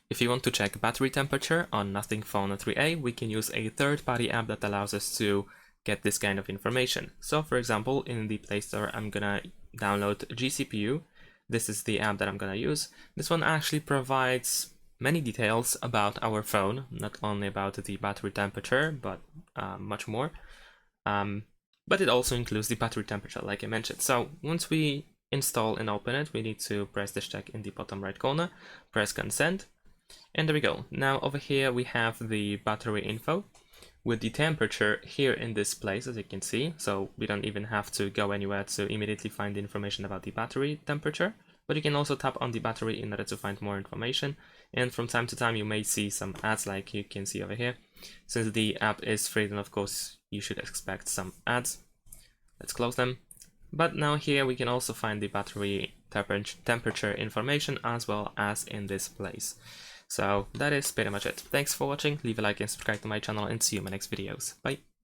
If you want to check battery temperature on Nothing Phone 3A, we can use a third-party app that allows us to get this kind of information. So for example, in the Play Store, I'm gonna download GCPU. This is the app that I'm gonna use. This one actually provides many details about our phone, not only about the battery temperature, but much more. But it also includes the battery temperature, like I mentioned. So once we install and open it, we need to press this check in the bottom right corner, press consent, and there we go. Now over here we have the battery info with the temperature here in this place, as you can see. So we don't even have to go anywhere to immediately find the information about the battery temperature, but you can also tap on the battery in order to find more information. And from time to time you may see some ads, like you can see over here. Since the app is free, then of course you should expect some ads. Let's close them. But now here we can also find the battery temperature information as well as in this place. So that is pretty much it. Thanks for watching, leave a like and subscribe to my channel, and see you in my next videos. Bye!